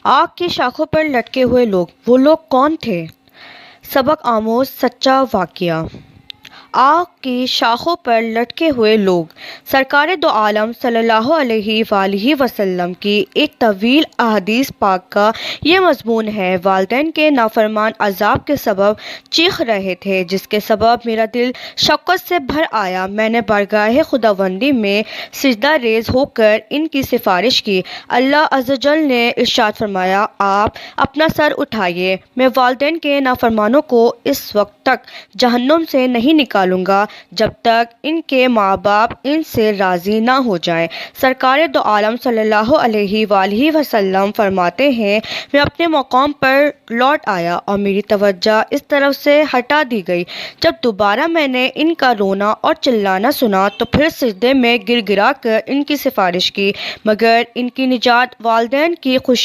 آگ کی شاخوں پر لٹکے ہوئے لوگ، وہ لوگ کون تھے؟ سبق آموز سچا واقعہ۔ آگ کی شاخوں پر لٹکے ہوئے لوگ سرکار دو عالم صلی اللہ علیہ وآلہ وسلم کی ایک طویل احادیث پاک کا یہ مضمون ہے۔ والدین کے نافرمان عذاب کے سبب چیخ رہے تھے، جس کے سبب میرا دل شفقت سے بھر آیا۔ میں نے بارگاہ خداوندی میں سجدہ ریز ہو کر ان کی سفارش کی۔ اللہ عز و جل نے ارشاد فرمایا، آپ اپنا سر اٹھائیے، میں والدین کے نافرمانوں کو اس وقت تک جہنم سے نہیں نکالوں گا جب تک ان کے ماں باپ ان سے راضی نہ ہو جائیں۔ سرکار دو عالم صلی اللہ علیہ وآلہ وسلم فرماتے ہیں، میں اپنے مقام پر لوٹ آیا اور میری توجہ اس طرف سے ہٹا دی گئی۔ جب دوبارہ میں نے ان کا رونا اور چلانا سنا تو پھر سجدے میں گر گرا کر ان کی سفارش کی، مگر ان کی نجات والدین کی خوشی